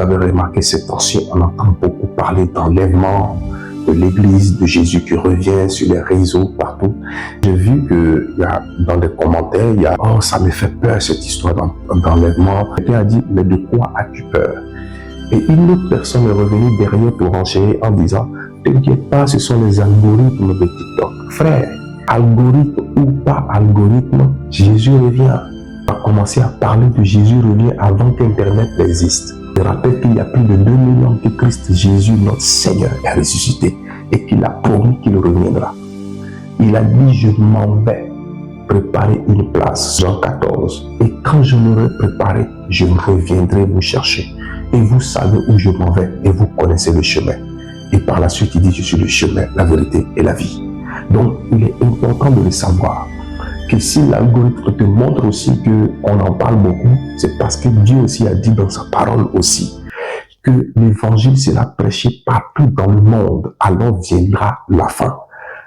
Vous avez remarqué ces temps-ci, on entend beaucoup parler d'enlèvement, de l'Église, de Jésus qui revient sur les réseaux, partout. J'ai vu que dans les commentaires, il y a « Oh, ça me fait peur cette histoire d'enlèvement ». Quelqu'un a dit « Mais de quoi as-tu peur ?» Et une autre personne est revenue derrière pour enchaîner en disant « T'inquiète pas, ce sont les algorithmes de TikTok. » Frère, algorithme ou pas algorithme, Jésus revient. On a commencé à parler de Jésus revient avant qu'Internet n'existe. Je rappelle qu'il y a plus de 2000 ans que Christ Jésus, notre Seigneur, est ressuscité et qu'il a promis qu'il reviendra. Il a dit, je m'en vais préparer une place, Jean 14. Et quand je l'aurai préparé, je reviendrai vous chercher. Et vous savez où je m'en vais et vous connaissez le chemin. Et par la suite, il dit, je suis le chemin, la vérité et la vie. Donc, il est important de le savoir. Que si l'algorithme te montre aussi qu'on en parle beaucoup, c'est parce que Dieu aussi a dit dans sa parole aussi que l'évangile sera prêché partout dans le monde, alors viendra la fin.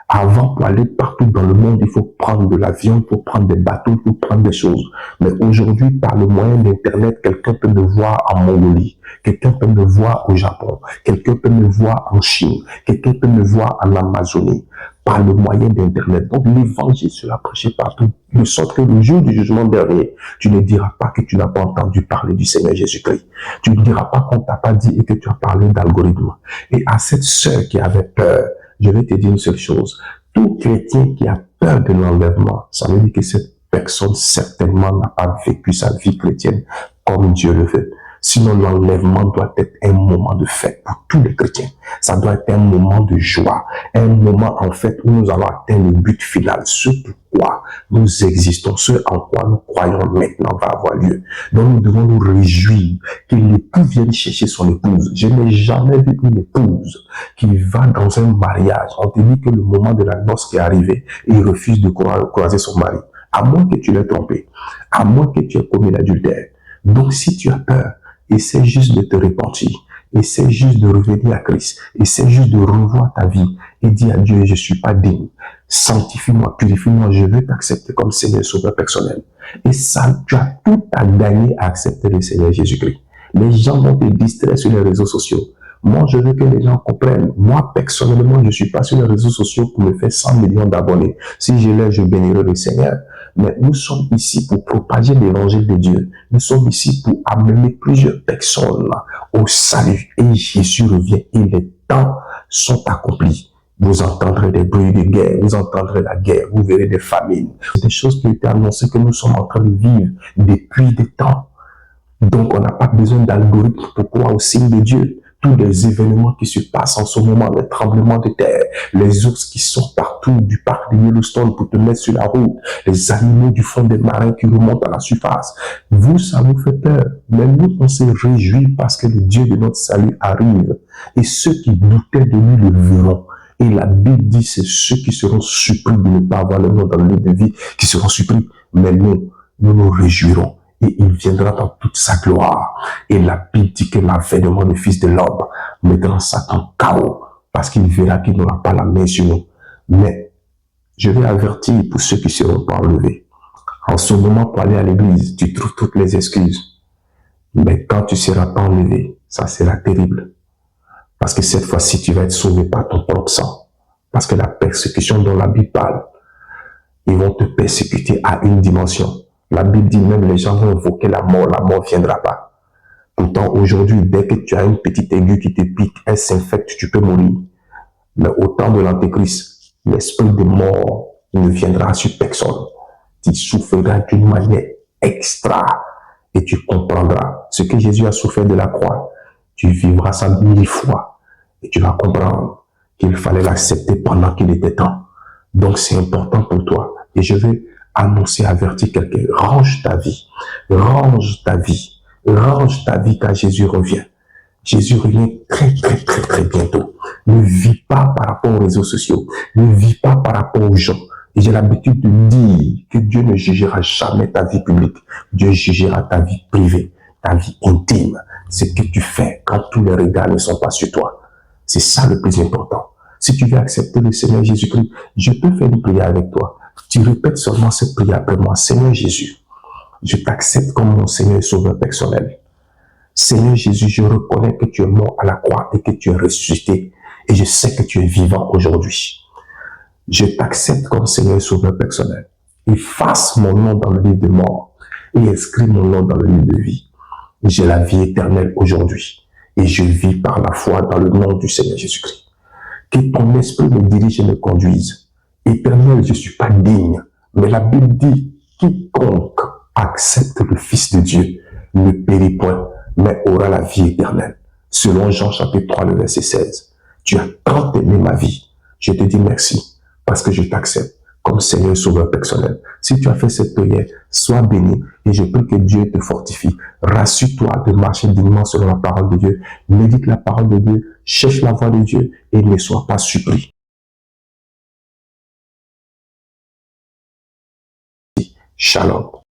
Avant, pour aller partout dans le monde, il faut prendre de l'avion, il faut prendre des bateaux, il faut prendre des choses. Mais aujourd'hui, par le moyen d'Internet, quelqu'un peut me voir en Mongolie, quelqu'un peut me voir au Japon, quelqu'un peut me voir en Chine, quelqu'un peut me voir en Amazonie, par le moyen d'Internet. Donc, l'évangile sera prêché partout, de sorte que le jour du jugement dernier, tu ne diras pas que tu n'as pas entendu parler du Seigneur Jésus-Christ. Tu ne diras pas qu'on t'a pas dit et que tu as parlé d'algorithme. Et à cette sœur qui avait peur, je vais te dire une seule chose. Tout chrétien qui a peur de l'enlèvement, ça veut dire que cette personne certainement n'a pas vécu sa vie chrétienne comme Dieu le veut. Sinon, l'enlèvement doit être un moment de fête pour tous les chrétiens. Ça doit être un moment de joie, un moment en fait où nous allons atteindre le but final, ce pourquoi nous existons, ce en quoi nous croyons maintenant va avoir lieu. Donc nous devons nous réjouir que l'époux vienne chercher son épouse. Je n'ai jamais vu une épouse qui va dans un mariage. On te dit que le moment de la noce qui est arrivé, et il refuse de croiser son mari. À moins que tu l'aies trompé, à moins que tu aies commis l'adultère. Donc si tu as peur, essaie juste de te repentir. Essaie juste de revenir à Christ. Essaie juste de revoir ta vie et dis à Dieu, je ne suis pas digne. Sanctifie-moi, purifie-moi, je veux t'accepter comme Seigneur et Sauveur personnel. Et ça, tu as tout à gagner à accepter le Seigneur Jésus-Christ. Les gens vont te distraire sur les réseaux sociaux. Moi, je veux que les gens comprennent. Moi, personnellement, je ne suis pas sur les réseaux sociaux pour me faire 100 millions d'abonnés. Si je l'ai, je bénirai le Seigneur. Mais nous sommes ici pour propager l'évangile de Dieu. Nous sommes ici pour amener plusieurs personnes au salut. Et Jésus revient et les temps sont accomplis. Vous entendrez des bruits de guerre, vous entendrez la guerre, vous verrez des famines. C'est des choses qui ont été annoncées que nous sommes en train de vivre depuis des temps. Donc, on n'a pas besoin d'algorithme pour croire au signe de Dieu. Tous les événements qui se passent en ce moment, les tremblements de terre, les ours qui sont partout du parc de Yellowstone pour te mettre sur la route, les animaux du fond des marins qui remontent à la surface. Vous, ça vous fait peur. Mais nous, on se réjouit parce que le Dieu de notre salut arrive. Et ceux qui doutaient de lui le verront. Et la Bible dit, c'est ceux qui seront surpris de ne pas avoir le nom dans le livre de vie qui seront surpris. Mais nous nous réjouirons. Et il viendra dans toute sa gloire. Et la Bible dit que l'avènement du Fils de l'homme mettra Satan KO parce qu'il verra qu'il n'aura pas la main sur nous. Mais je vais avertir pour ceux qui ne seront pas enlevés. En ce moment, pour aller à l'église, tu trouves toutes les excuses. Mais quand tu ne seras pas enlevé, ça sera terrible. Parce que cette fois-ci, tu vas être sauvé par ton propre sang. Parce que la persécution dont la Bible parle, ils vont te persécuter à une dimension. La Bible dit même les gens vont invoquer la mort ne viendra pas. Pourtant, aujourd'hui, dès que tu as une petite aiguille qui te pique, elle s'infecte, tu peux mourir. Mais au temps de l'Antéchrist, l'esprit de mort ne viendra sur personne. Tu souffriras d'une manière extra et tu comprendras ce que Jésus a souffert de la croix. Tu vivras ça 1000 fois et tu vas comprendre qu'il fallait l'accepter pendant qu'il était temps. Donc, c'est important pour toi. Et je vais annoncer, avertir quelqu'un, range ta vie quand Jésus revient. Jésus revient très bientôt. Ne vis pas par rapport aux réseaux sociaux, ne vis pas par rapport aux gens. Et j'ai l'habitude de dire que Dieu ne jugera jamais ta vie publique, Dieu jugera ta vie privée, ta vie intime, ce que tu fais quand tous les regards ne sont pas sur toi. C'est ça le plus important. Si tu veux accepter le Seigneur Jésus-Christ, je peux faire une prière avec toi. Tu répètes seulement cette prière après moi. Seigneur Jésus, je t'accepte comme mon Seigneur et Sauveur personnel. Seigneur Jésus, je reconnais que tu es mort à la croix et que tu es ressuscité. Et je sais que tu es vivant aujourd'hui. Je t'accepte comme Seigneur et Sauveur personnel. Efface mon nom dans le livre de mort et inscris mon nom dans le livre de vie. J'ai la vie éternelle aujourd'hui et je vis par la foi dans le nom du Seigneur Jésus-Christ. Que ton esprit me dirige et me conduise. Éternel, je ne suis pas digne, mais la Bible dit, quiconque accepte le Fils de Dieu ne périt point, mais aura la vie éternelle. Selon Jean chapitre 3, le verset 16. Tu as tant aimé ma vie. Je te dis merci parce que je t'accepte comme Seigneur et Sauveur personnel. Si tu as fait cette prière, sois béni et je prie que Dieu te fortifie. Rassure-toi de marcher dignement selon la parole de Dieu. Médite la parole de Dieu, cherche la voix de Dieu et ne sois pas surpris. Shalom.